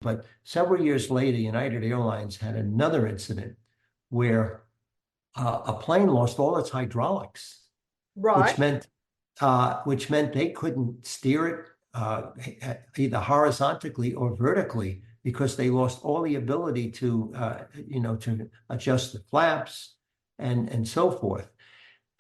But several years later, United Airlines had another incident where a plane lost all its hydraulics, which Right. meant they couldn't steer it either horizontally or vertically because they lost all the ability to adjust the flaps and so forth.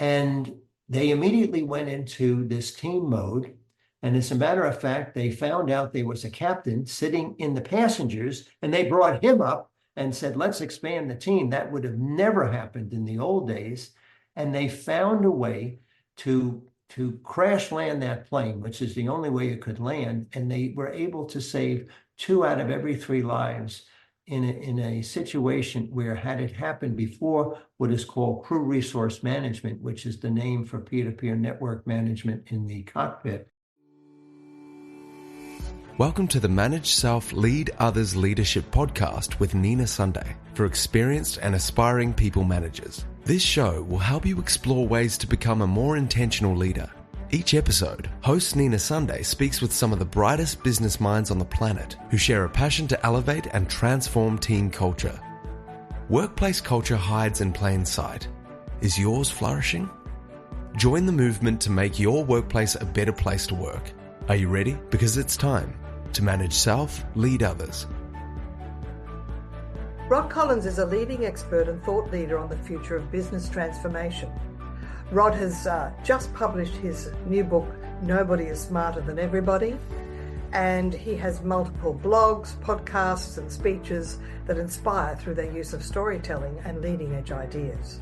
And they immediately went into this team mode. And as a matter of fact, they found out there was a captain sitting in the passengers, and they brought him up and said, let's expand the team. That would have never happened in the old days. And they found a way to crash land that plane, which is the only way it could land. And they were able to save 2 out of every 3 lives in a situation where, had it happened before, what is called crew resource management, which is the name for peer-to-peer network management in the cockpit. Welcome to the Manage Self, Lead Others Leadership podcast with Nina Sunday for experienced and aspiring people managers. This show will help you explore ways to become a more intentional leader. Each episode, host Nina Sunday speaks with some of the brightest business minds on the planet who share a passion to elevate and transform team culture. Workplace culture hides in plain sight. Is yours flourishing? Join the movement to make your workplace a better place to work. Are you ready? Because it's time to manage self, lead others. Rod Collins is a leading expert and thought leader on the future of business transformation. Rod has just published his new book, Nobody is Smarter Than Everybody, and he has multiple blogs, podcasts, and speeches that inspire through their use of storytelling and leading-edge ideas.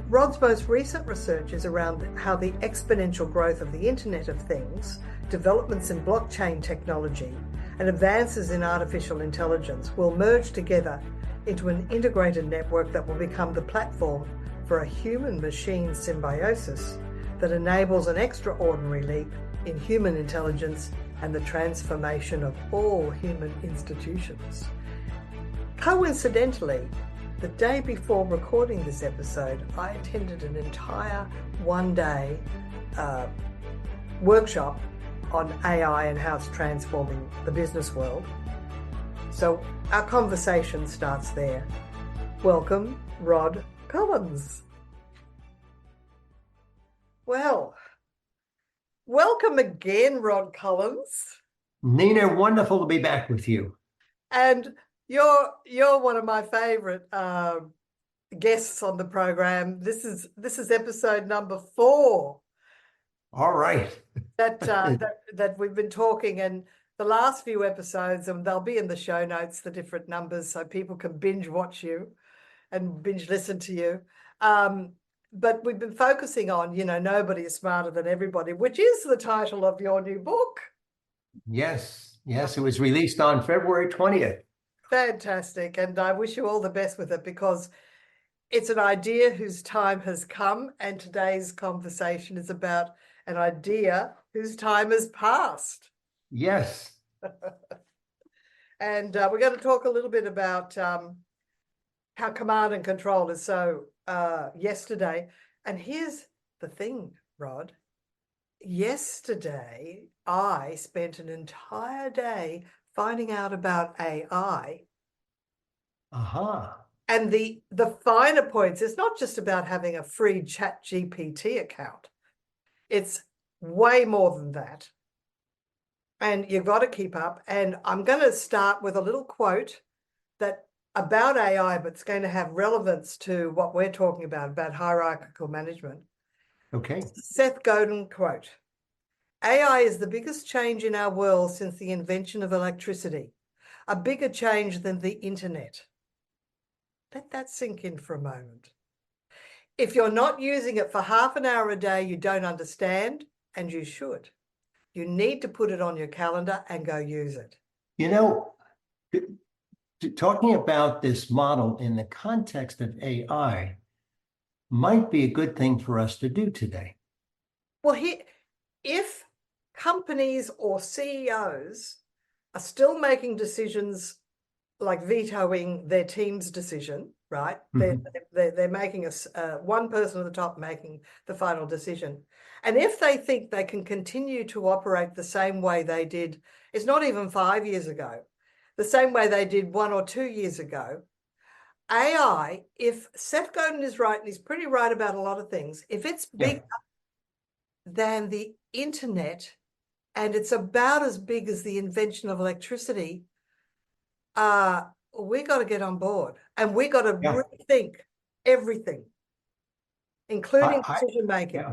Rod's most recent research is around how the exponential growth of the Internet of Things, developments in blockchain technology, and advances in artificial intelligence will merge together into an integrated network that will become the platform for a human-machine symbiosis that enables an extraordinary leap in human intelligence and the transformation of all human institutions. Coincidentally, the day before recording this episode, I attended an entire one-day workshop on AI and how it's transforming the business world. So our conversation starts there. Welcome, Rod Collins. Well, welcome again, Rod Collins. Nina, wonderful to be back with you. And you're one of my favorite guests on the program. This is episode number 4. All right. that we've been talking, and the last few episodes, and they'll be in the show notes, the different numbers, so people can binge watch you and binge listen to you. But we've been focusing on, nobody is smarter than everybody, which is the title of your new book. Yes, it was released on February 20th. Fantastic. And I wish you all the best with it, because it's an idea whose time has come, and today's conversation is about an idea whose time has passed. Yes. And we're going to talk a little bit about how command and control is so yesterday. And here's the thing, Rod. Yesterday, I spent an entire day finding out about AI. And the finer points, it's not just about having a free ChatGPT account. It's way more than that. And you've got to keep up. And I'm going to start with a little quote about AI, but it's going to have relevance to what we're talking about hierarchical management. Okay. Seth Godin quote: AI is the biggest change in our world since the invention of electricity, a bigger change than the internet. Let that sink in for a moment. If you're not using it for half an hour a day, you don't understand, and you should. You need to put it on your calendar and go use it. Talking about this model in the context of AI might be a good thing for us to do today. Well, if companies or CEOs are still making decisions like vetoing their team's decision, right? Mm-hmm. They're making one person at the top making the final decision. And if they think they can continue to operate the same way they did, it's not even 5 years ago, the same way they did 1 or 2 years ago. AI, if Seth Godin is right, and he's pretty right about a lot of things, if it's bigger than the internet and it's about as big as the invention of electricity, we got to get on board, and we got to rethink everything, including decision making.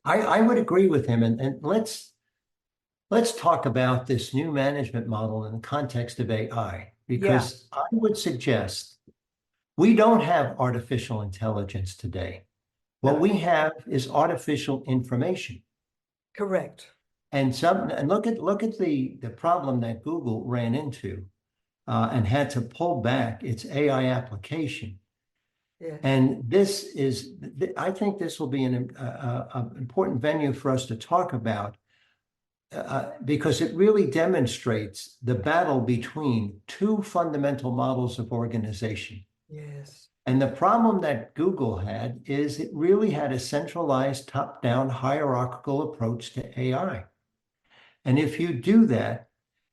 I would agree with him, and let's talk about this new management model in the context of AI, because I would suggest we don't have artificial intelligence today. What we have is artificial information. Correct. And look at the problem that Google ran into and had to pull back its AI application. Yeah. And I think this will be an important venue for us to talk about because it really demonstrates the battle between two fundamental models of organization. Yes. And the problem that Google had is it really had a centralized, top-down, hierarchical approach to AI. And if you do that,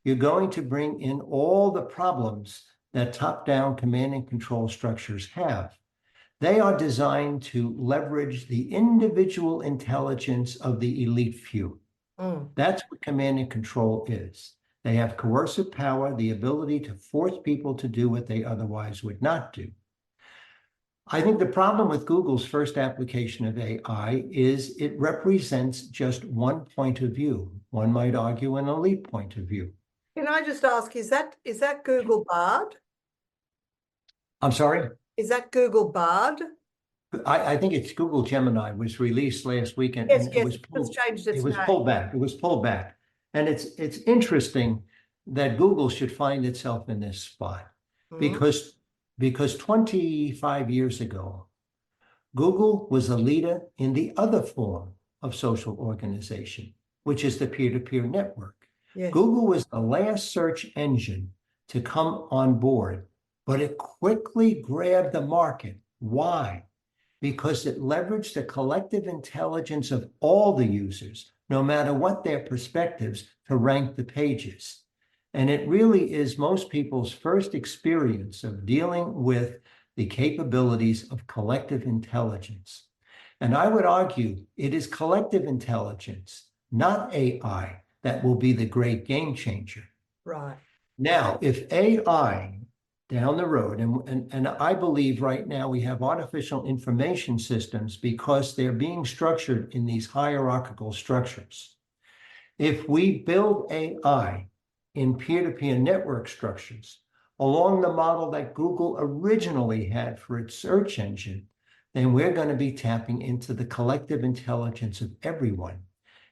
you're going to bring in all the problems that top-down command and control structures have. They are designed to leverage the individual intelligence of the elite few. That's what command and control is. They have coercive power, the ability to force people to do what they otherwise would not do. I think the problem with Google's first application of AI is it represents just one point of view. One might argue an elite point of view. Can I just ask, is that Google Bard? I'm sorry? Is that Google Bard? I think it's Google Gemini was released last weekend. Yes, and yes, it was name. pulled back. It was pulled back. And it's interesting that Google should find itself in this spot because 25 years ago, Google was a leader in the other form of social organization, which is the peer-to-peer network. Yes. Google was the last search engine to come on board, but it quickly grabbed the market. Why? Because it leveraged the collective intelligence of all the users, no matter what their perspectives, to rank the pages. And it really is most people's first experience of dealing with the capabilities of collective intelligence. And I would argue it is collective intelligence, not AI, that will be the great game changer. Right. Now, if AI down the road, and I believe right now we have artificial information systems because they're being structured in these hierarchical structures. If we build AI in peer-to-peer network structures along the model that Google originally had for its search engine, then we're going to be tapping into the collective intelligence of everyone.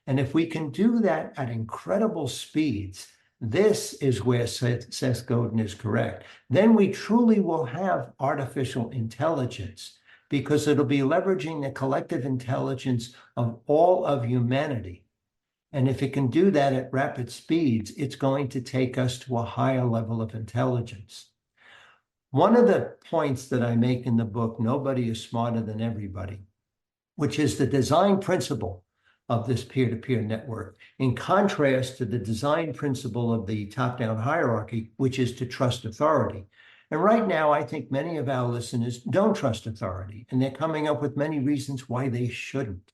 And if we can do that at incredible speeds, this is where Seth Godin is correct. Then we truly will have artificial intelligence because it'll be leveraging the collective intelligence of all of humanity. And if it can do that at rapid speeds, it's going to take us to a higher level of intelligence. One of the points that I make in the book, Nobody is Smarter Than Everybody, which is the design principle of this peer-to-peer network, in contrast to the design principle of the top-down hierarchy, which is to trust authority. And right now, I think many of our listeners don't trust authority, and they're coming up with many reasons why they shouldn't.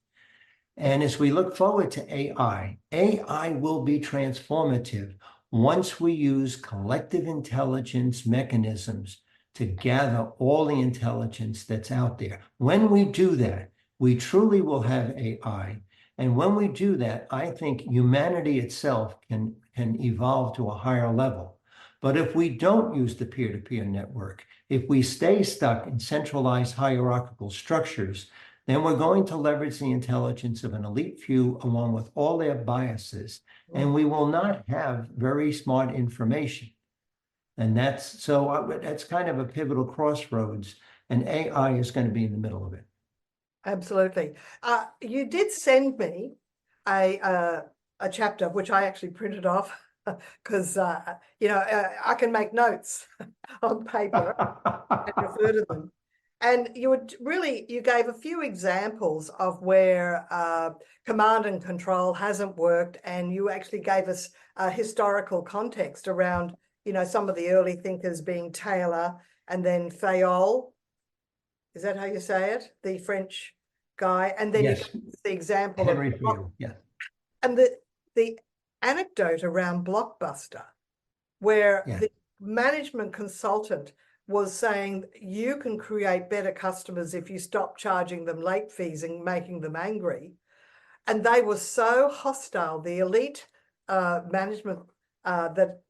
And as we look forward to AI, AI will be transformative once we use collective intelligence mechanisms to gather all the intelligence that's out there. When we do that, we truly will have AI. And when we do that, I think humanity itself can evolve to a higher level. But if we don't use the peer-to-peer network, if we stay stuck in centralized hierarchical structures, then we're going to leverage the intelligence of an elite few along with all their biases, and we will not have very smart information. And that's kind of a pivotal crossroads, and AI is going to be in the middle of it. Absolutely. You did send me a chapter, which I actually printed off because, I can make notes on paper and refer to them. And you gave a few examples of where command and control hasn't worked, and you actually gave us a historical context around, some of the early thinkers being Taylor and then Fayol. Is that how you say it? The French guy. And then Yes, you gave us the example Henry of Fayol. Yeah. and the anecdote around Blockbuster, where Yeah. the management consultant was saying you can create better customers if you stop charging them late fees and making them angry. And they were so hostile, the elite management that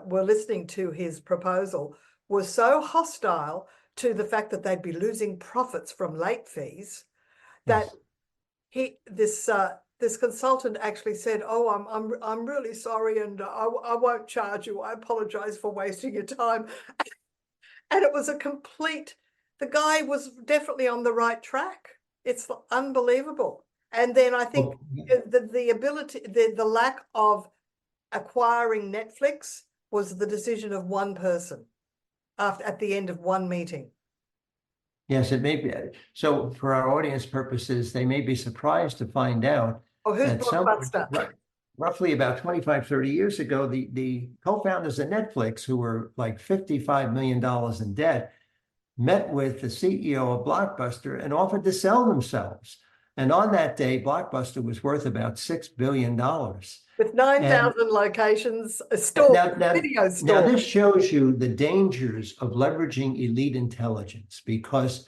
were listening to his proposal was so hostile to the fact that they'd be losing profits from late fees that this consultant actually said, "Oh, I'm really sorry, and I won't charge you. I apologize for wasting your time." And it was the guy was definitely on the right track. It's unbelievable. And then I think the ability, the lack of acquiring Netflix was the decision of one person at the end of one meeting. Yes, it may be. So for our audience purposes, they may be surprised to find out Who's that Blockbuster? roughly about 25, 30 years ago, the co-founders of Netflix, who were like $55 million in debt, met with the CEO of Blockbuster and offered to sell themselves. And on that day, Blockbuster was worth about $6 billion. With 9,000 locations, a store, video store. Now, this shows you the dangers of leveraging elite intelligence, because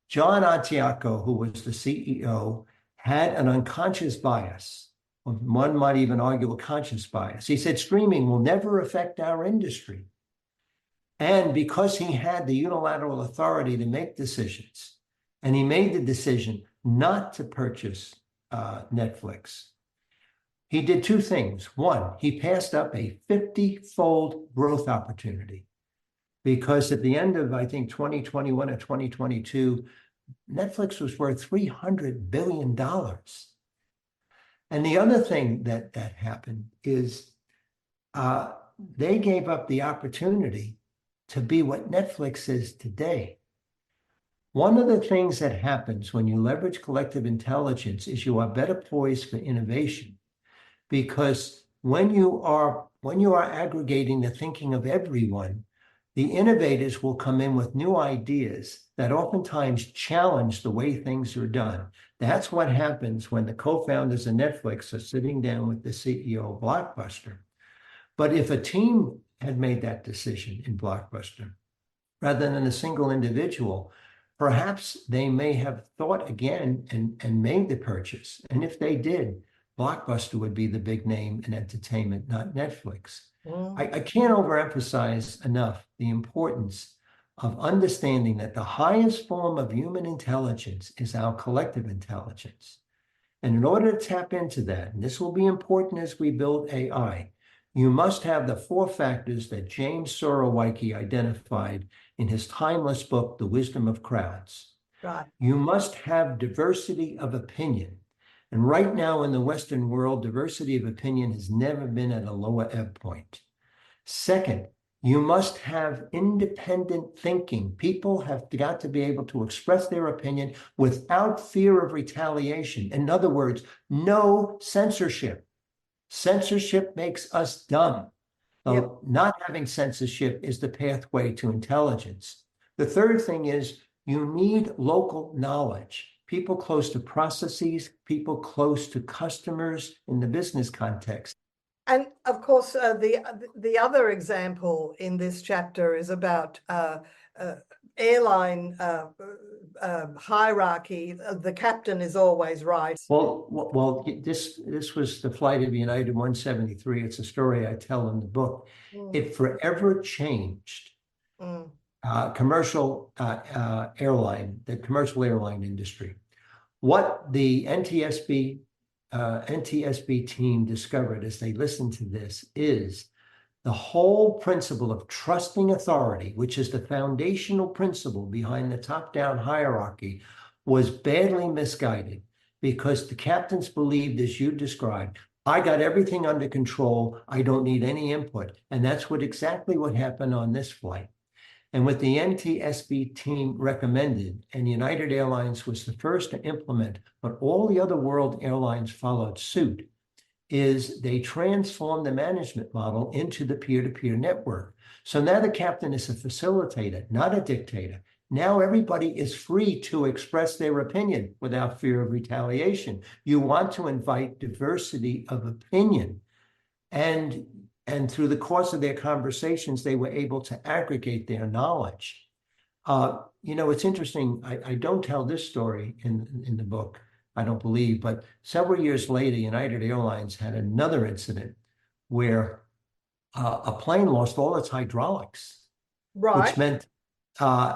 John Antioco, who was the CEO, had an unconscious bias. One might even argue a conscious bias. He said streaming will never affect our industry. And because he had the unilateral authority to make decisions, and he made the decision not to purchase Netflix, he did two things. One, he passed up a 50-fold growth opportunity, because at the end of, I think, 2021 or 2022, Netflix was worth $300 billion. And the other thing that happened is they gave up the opportunity to be what Netflix is today. One of the things that happens when you leverage collective intelligence is you are better poised for innovation, because when you are aggregating the thinking of everyone, the innovators will come in with new ideas that oftentimes challenge the way things are done. That's what happens when the co-founders of Netflix are sitting down with the CEO of Blockbuster. But if a team had made that decision in Blockbuster, rather than a single individual, perhaps they may have thought again and made the purchase. And if they did, Blockbuster would be the big name in entertainment, not Netflix. I can't overemphasize enough the importance of understanding that the highest form of human intelligence is our collective intelligence. And in order to tap into that, and this will be important as we build AI, you must have the four factors that James Sorowicki identified in his timeless book, The Wisdom of Crowds. Right. You must have diversity of opinion. And right now in the Western world, diversity of opinion has never been at a lower ebb point. Second, you must have independent thinking. People have got to be able to express their opinion without fear of retaliation. In other words, no censorship. Censorship makes us dumb. Yep. Not having censorship is the pathway to intelligence. The third thing is you need local knowledge. People close to processes, people close to customers in the business context. And of course, the other example in this chapter is about airline hierarchy. The captain is always right. Well, this was the flight of United 173. It's a story I tell in the book. It forever changed commercial the commercial airline industry. What the NTSB team discovered as they listened to this is the whole principle of trusting authority, which is the foundational principle behind the top-down hierarchy, was badly misguided, because the captains believed, as you described, I got everything under control, I don't need any input. And that's exactly what happened on this flight. And what the NTSB team recommended, and United Airlines was the first to implement, but all the other world airlines followed suit, is they transformed the management model into the peer-to-peer network. So now the captain is a facilitator, not a dictator. Now everybody is free to express their opinion without fear of retaliation. You want to invite diversity of opinion. And through the course of their conversations, they were able to aggregate their knowledge. It's interesting. I don't tell this story in the book, I don't believe, but several years later, United Airlines had another incident where a plane lost all its hydraulics, Right.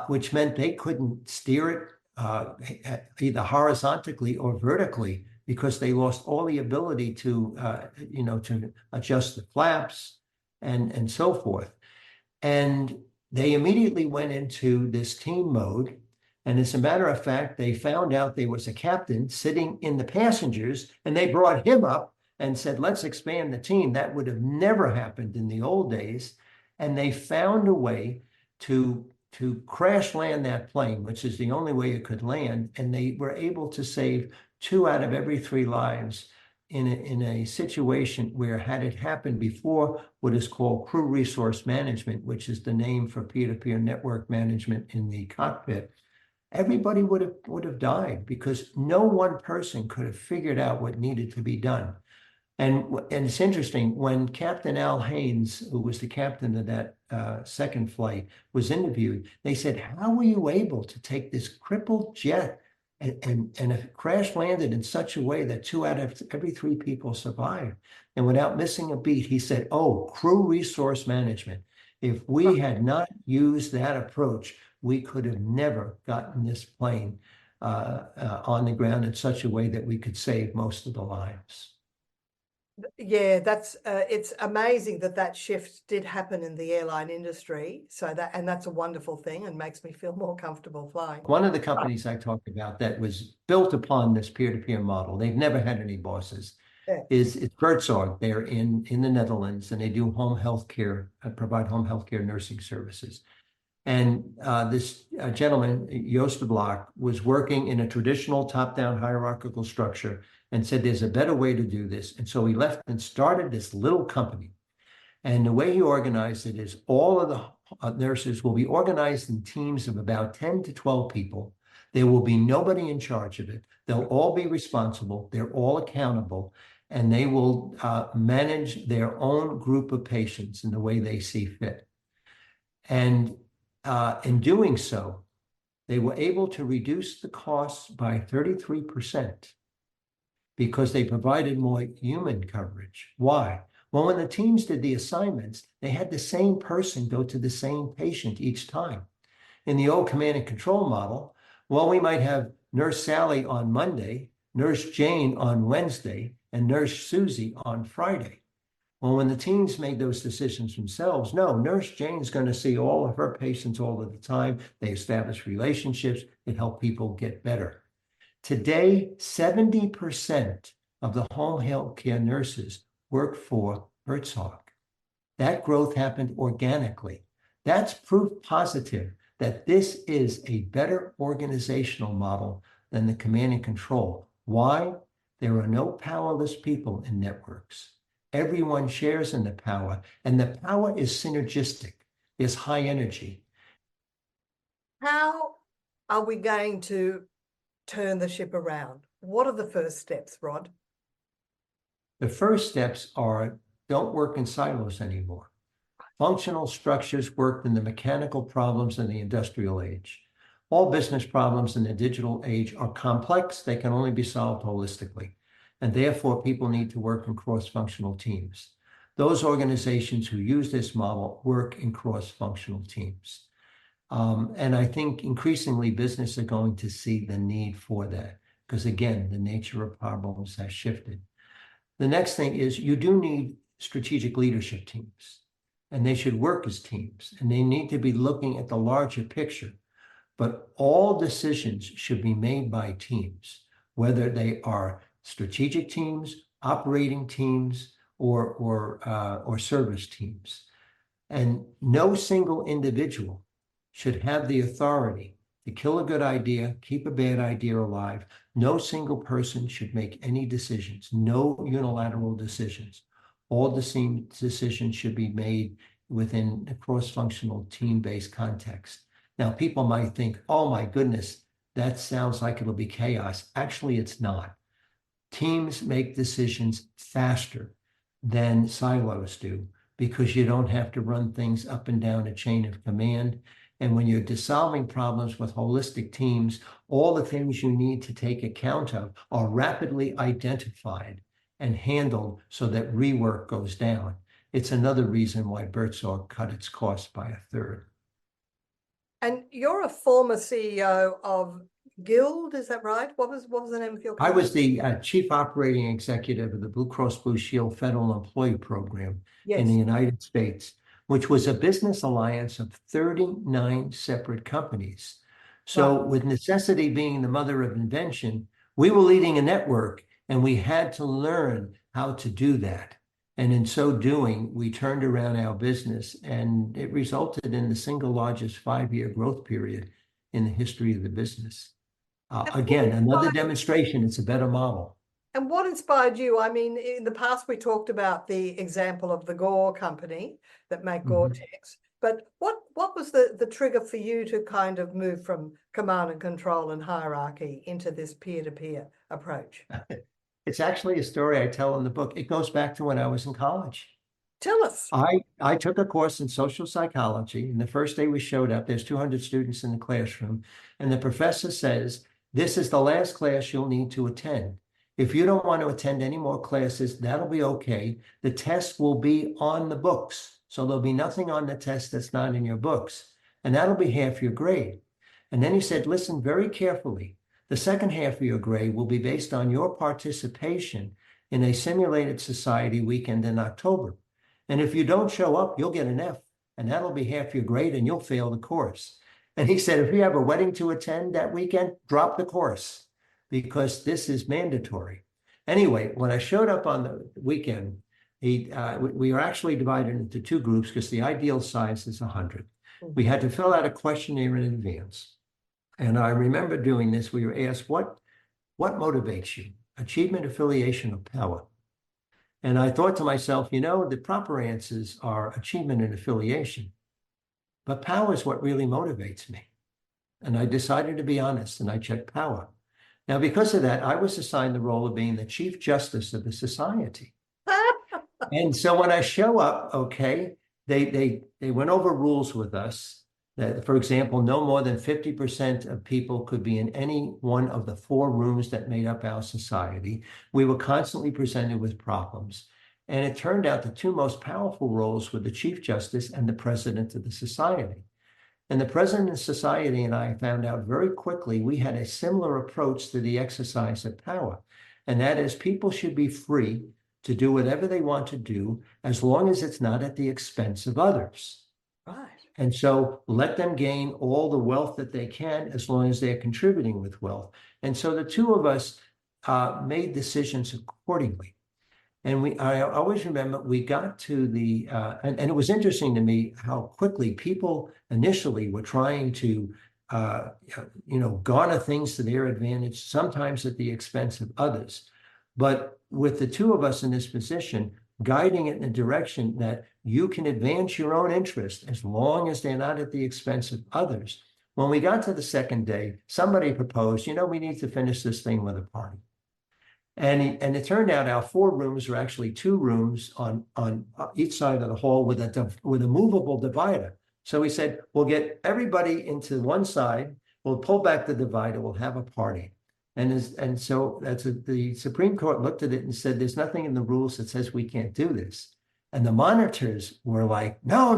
which meant they couldn't steer it either horizontally or vertically because they lost all the ability to adjust the flaps and so forth. And they immediately went into this team mode. And as a matter of fact, they found out there was a captain sitting in the passengers, and they brought him up and said, let's expand the team. That would have never happened in the old days. And they found a way to crash land that plane, which is the only way it could land. And they were able to save 2 out of every 3 lives in a situation where, had it happened before, what is called crew resource management, which is the name for peer-to-peer network management in the cockpit, everybody would have died because no one person could have figured out what needed to be done. And it's interesting, when Captain Al Haynes, who was the captain of that second flight, was interviewed, they said, how were you able to take this crippled jet and it crash landed in such a way that 2 out of every 3 people survived? And without missing a beat, he said, oh, crew resource management. If we had not used that approach, we could have never gotten this plane on the ground in such a way that we could save most of the lives. Yeah, it's amazing that shift did happen in the airline industry. And that's a wonderful thing and makes me feel more comfortable flying. One of the companies I talked about that was built upon this peer-to-peer model, they've never had any bosses, is Buurtzorg. They're in the Netherlands, and they do home health care, provide home health care nursing services. And this gentleman, Joost de Blok, was working in a traditional top-down hierarchical structure and said, there's a better way to do this. And so he left and started this little company. And the way he organized it is all of the nurses will be organized in teams of about 10 to 12 people. There will be nobody in charge of it. They'll all be responsible. They're all accountable. And they will manage their own group of patients in the way they see fit. And in doing so, they were able to reduce the costs by 33% because they provided more human coverage. Why? Well, when the teams did the assignments, they had the same person go to the same patient each time. In the old command and control model, well, we might have Nurse Sally on Monday, Nurse Jane on Wednesday, and Nurse Susie on Friday. Well, when the teams made those decisions themselves, no, Nurse Jane's going to see all of her patients all of the time. They establish relationships. It helped people get better. Today, 70% of the home health care nurses work for Buurtzorg. That growth happened organically. That's proof positive that this is a better organizational model than the command and control. Why? There are no powerless people in networks. Everyone shares in the power, and the power is synergistic. There's high energy. How are we going to turn the ship around? What are the first steps, Rod? The first steps are, don't work in silos anymore. Functional structures worked in the mechanical problems in the industrial age. All business problems in the digital age are complex. They can only be solved holistically. And therefore, people need to work in cross-functional teams. Those organizations who use this model work in cross-functional teams. And I think increasingly business are going to see the need for that because, again, the nature of problems has shifted. The next thing is you do need strategic leadership teams, and they should work as teams, and they need to be looking at the larger picture. But all decisions should be made by teams, whether they are strategic teams, operating teams, or service teams. And no single individual should have the authority to kill a good idea, keep a bad idea alive. No single person should make any decisions, no unilateral decisions. All decisions should be made within a cross-functional team-based context. Now, people might think, oh my goodness, that sounds like it'll be chaos. Actually, it's not. Teams make decisions faster than silos do because you don't have to run things up and down a chain of command. And when you're solving problems with holistic teams, all the things you need to take account of are rapidly identified and handled so that rework goes down. It's another reason why Birdsong cut its costs by a third. And you're a former CEO of Guild, is that right? What was the name of your company? I was the chief operating executive of the Blue Cross Blue Shield Federal Employee Program in the United States, which was a business alliance of 39 separate companies. So with necessity being the mother of invention, we were leading a network and we had to learn how to do that. And in so doing, we turned around our business and it resulted in the single largest 5-year growth period in the history of the business. Again, another demonstration, it's a better model. And what inspired you? I mean, in the past, we talked about the example of the Gore company that make Gore-Tex, but what was the trigger for you to kind of move from command and control and hierarchy into this peer-to-peer approach? It's actually a story I tell in the book. It goes back to when I was in college. Tell us. I took a course in social psychology, and the first day we showed up, there's 200 students in the classroom, and the professor says, this is the last class you'll need to attend. If you don't want to attend any more classes, that'll be okay. The test will be on the books. So there'll be nothing on the test that's not in your books. And that'll be half your grade. And then he said, listen very carefully. The second half of your grade will be based on your participation in a simulated society weekend in October. And if you don't show up, you'll get an F. And that'll be half your grade and you'll fail the course. And he said, if you have a wedding to attend that weekend, drop the course because this is mandatory. Anyway, when I showed up on the weekend, we were actually divided into 2 groups because the ideal size is 100. We had to fill out a questionnaire in advance. And I remember doing this. We were asked, what motivates you? Achievement, affiliation, or power? And I thought to myself, the proper answers are achievement and affiliation. But power is what really motivates me. And I decided to be honest, and I checked power. Now, because of that, I was assigned the role of being the chief justice of the society. And so when I show up, okay, they went over rules with us that, for example, no more than 50% of people could be in any one of the 4 rooms that made up our society. We were constantly presented with problems. And it turned out the 2 most powerful roles were the Chief Justice and the President of the Society. And the President of the Society and I found out very quickly we had a similar approach to the exercise of power. And that is people should be free to do whatever they want to do as long as it's not at the expense of others. Right. And so let them gain all the wealth that they can as long as they're contributing with wealth. And so the 2 of us made decisions accordingly. And I always remember we got to the, and it was interesting to me how quickly people initially were trying to, garner things to their advantage, sometimes at the expense of others. But with the 2 of us in this position, guiding it in a direction that you can advance your own interest as long as they're not at the expense of others. When we got to the second day, somebody proposed, we need to finish this thing with a party. And it turned out our 4 rooms were actually 2 rooms on each side of the hall with a movable divider. So we said, we'll get everybody into one side, we'll pull back the divider, we'll have a party. And so the Supreme Court looked at it and said, there's nothing in the rules that says we can't do this. And the monitors were like, no,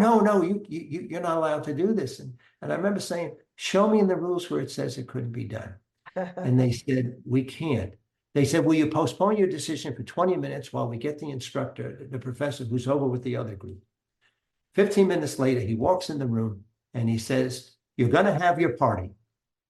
you're not allowed to do this. And I remember saying, show me in the rules where it says it couldn't be done. And they said, we can't. They said, will you postpone your decision for 20 minutes while we get the instructor, the professor who's over with the other group? 15 minutes later, he walks in the room and he says, you're going to have your party.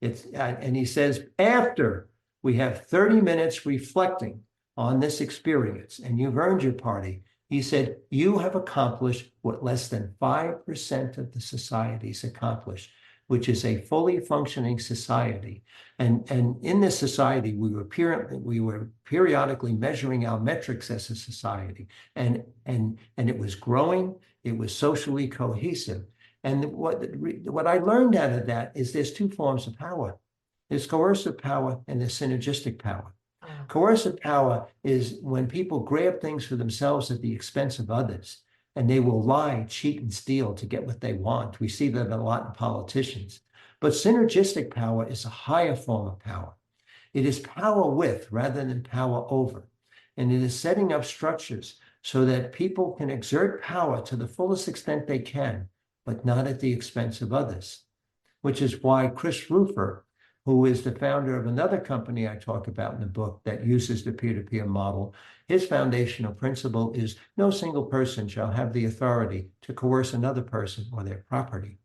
And he says, after we have 30 minutes reflecting on this experience and you've earned your party, he said, you have accomplished what less than 5% of the society's accomplished. which is a fully functioning society. And in this society, we were periodically measuring our metrics as a society, and it was growing. It was socially cohesive. And what I learned out of that is there's two forms of power. There's coercive power and there's synergistic power. Coercive power is when people grab things for themselves at the expense of others, and they will lie, cheat, and steal to get what they want. We see that a lot in politicians. But synergistic power is a higher form of power. It is power with rather than power over. And it is setting up structures so that people can exert power to the fullest extent they can, but not at the expense of others. Which is why Chris Rufer, who is the founder of another company I talk about in the book that uses the peer-to-peer model, his foundational principle is no single person shall have the authority to coerce another person or their property.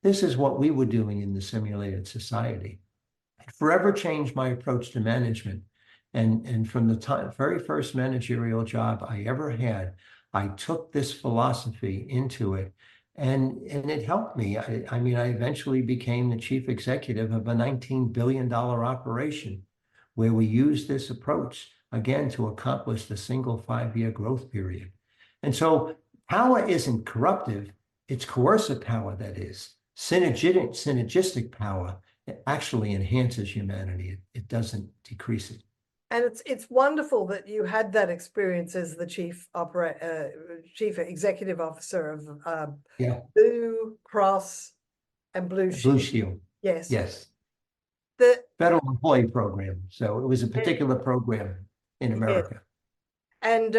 This is what we were doing in the simulated society. It forever changed my approach to management. And from the very first managerial job I ever had, I took this philosophy into it. And it helped me. I mean, I eventually became the chief executive of a $19 billion operation where we used this approach, again, to accomplish the single 5-year growth period. And so power isn't corruptive, it's coercive power that is. Synergistic power actually enhances humanity. It doesn't decrease it. And it's wonderful that you had that experience as the chief executive officer of Blue Cross and Blue Shield. Blue Shield. Yes. Yes. The federal employee program. So it was a particular program in America. And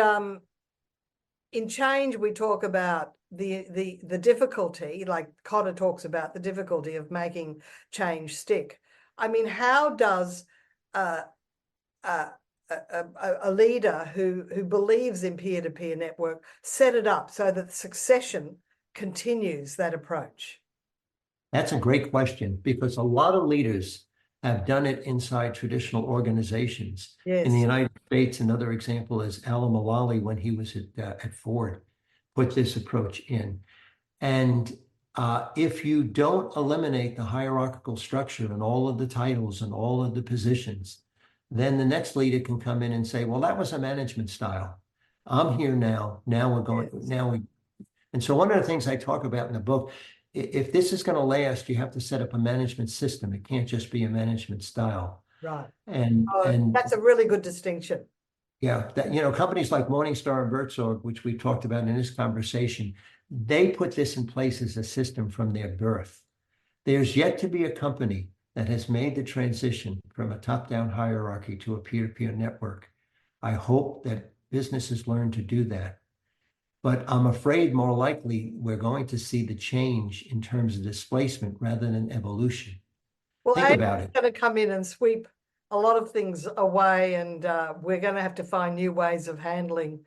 in change, we talk about the difficulty, like Cotter talks about the difficulty of making change stick. I mean, how does a leader who believes in peer-to-peer network set it up so that succession continues that approach? That's a great question, because a lot of leaders have done it inside traditional organizations. Yes. In the United States, another example is Alan Mulally, when he was at Ford, put this approach in. And if you don't eliminate the hierarchical structure and all of the titles and all of the positions, then the next leader can come in and say, well, that was a management style. I'm here now. Now we're going, and so one of the things I talk about in the book, if this is going to last, you have to set up a management system. It can't just be a management style. Right. And that's a really good distinction. Yeah, that, companies like Morningstar and Bertsorg, which we talked about in this conversation, they put this in place as a system from their birth. There's yet to be a company that has made the transition from a top-down hierarchy to a peer-to-peer network. I hope that businesses learn to do that. But I'm afraid more likely we're going to see the change in terms of displacement rather than evolution. Well, think about it. It's going to come in and sweep a lot of things away, and we're going to have to find new ways of handling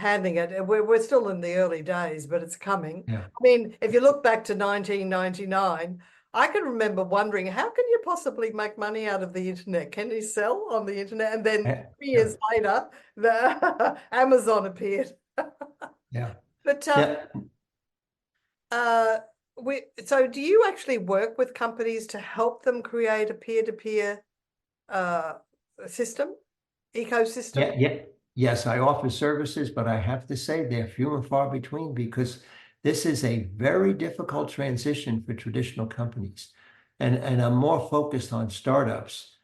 it. We're still in the early days, but it's coming. Yeah. I mean, if you look back to 1999, I can remember wondering, how can you possibly make money out of the internet? Can you sell on the internet? And then 3 years later, the Amazon appeared. Yeah. But so do you actually work with companies to help them create a peer-to-peer ecosystem? Yes, I offer services, but I have to say they're few and far between, because this is a very difficult transition for traditional companies. And I'm more focused on startups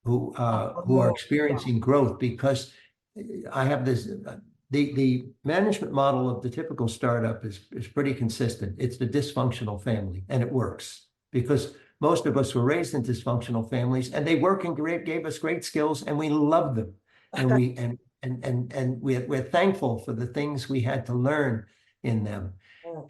who are experiencing growth, because I have this, the management model of the typical startup is pretty consistent. It's the dysfunctional family, and it works because most of us were raised in dysfunctional families, and they work and gave us great skills, and we love them. And we're thankful for the things we had to learn in them.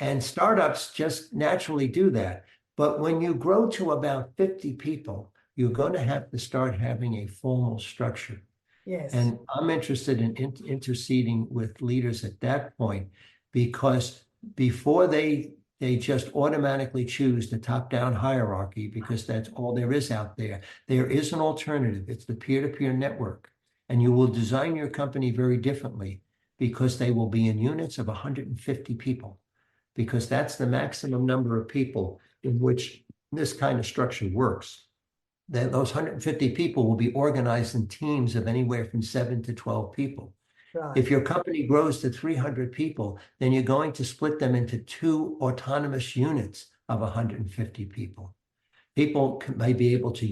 And startups just naturally do that. But when you grow to about 50 people, you're going to have to start having a formal structure. Yes. And I'm interested in interceding with leaders at that point, because before they just automatically choose the top-down hierarchy, because that's all there is out there, there is an alternative. It's the peer-to-peer network. And you will design your company very differently, because they will be in units of 150 people, because that's the maximum number of people in which this kind of structure works, then those 150 people will be organized in teams of anywhere from 7 to 12 people. Right. If your company grows to 300 people, then you're going to split them into 2 autonomous units of 150 people. People may be able to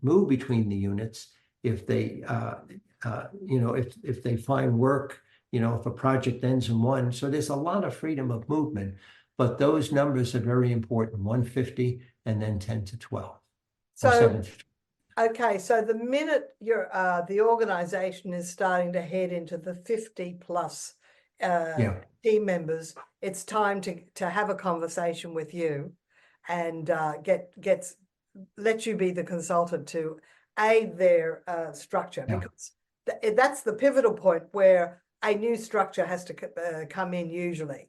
move between the units if they, if they find work, if a project ends in one. So there's a lot of freedom of movement, but those numbers are very important: 150 and then 10 to 12. So, 7 to 12. okay, so the minute the organization is starting to head into the 50 plus team members, it's time to have a conversation with you and let you be the consultant to aid their structure, because that's the pivotal point where a new structure has to come in usually.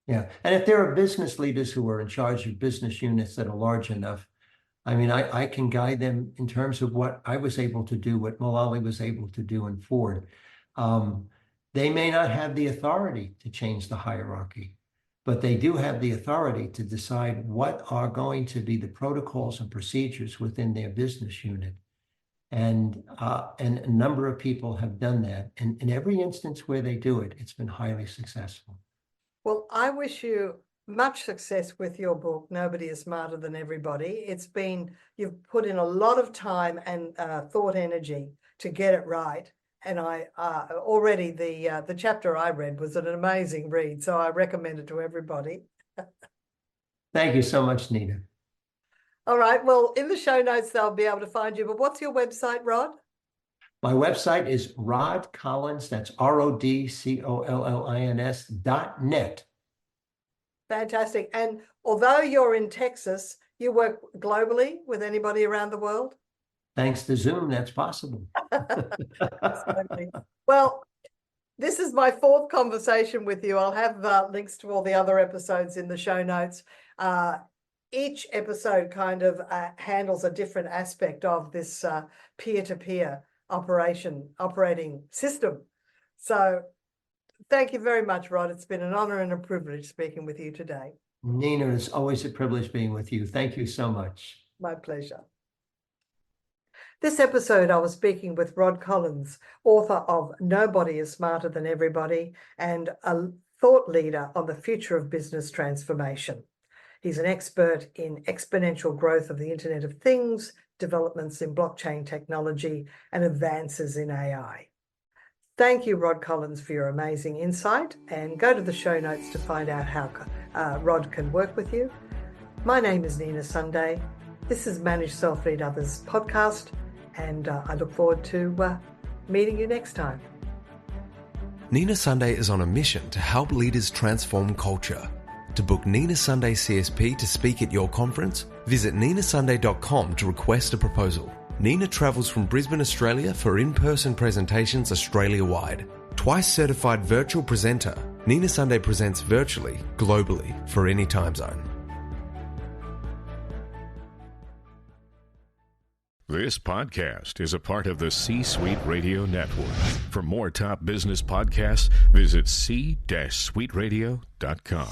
Yeah, and if there are business leaders who are in charge of business units that are large enough, I mean, I can guide them in terms of what I was able to do, what Mullally was able to do in Ford. They may not have the authority to change the hierarchy, but they do have the authority to decide what are going to be the protocols and procedures within their business unit. And a number of people have done that. And in every instance where they do it, it's been highly successful. Well, I wish you much success with your book, Nobody is Smarter Than Everybody. You've put in a lot of time and thought energy to get it right. And I already the chapter I read was an amazing read, so I recommend it to everybody. Thank you so much, Nina. All right. Well, in the show notes, they'll be able to find you. But what's your website, Rod? My website is Rod Collins. That's RODCOLLINS.net. Fantastic. And although you're in Texas, you work globally with anybody around the world? Thanks to Zoom, that's possible. Well, this is my 4th conversation with you. I'll have links to all the other episodes in the show notes. Each episode kind of handles a different aspect of this peer-to-peer operating system. So thank you very much, Rod. It's been an honor and a privilege speaking with you today. Nina, it's always a privilege being with you. Thank you so much. My pleasure. This episode, I was speaking with Rod Collins, author of Nobody is Smarter Than Everybody and a thought leader on the future of business transformation. He's an expert in exponential growth of the Internet of Things, developments in blockchain technology, and advances in AI. Thank you, Rod Collins, for your amazing insight, and go to the show notes to find out how Rod can work with you. My name is Nina Sunday. This is Manage Self Lead Others podcast, and I look forward to meeting you next time. Nina Sunday is on a mission to help leaders transform culture. To book Nina Sunday CSP to speak at your conference, visit ninasunday.com to request a proposal. Nina travels from Brisbane, Australia for in-person presentations Australia-wide. Twice certified virtual presenter, Nina Sunday presents virtually, globally, for any time zone. This podcast is a part of the C-Suite Radio Network. For more top business podcasts, visit c-suiteradio.com.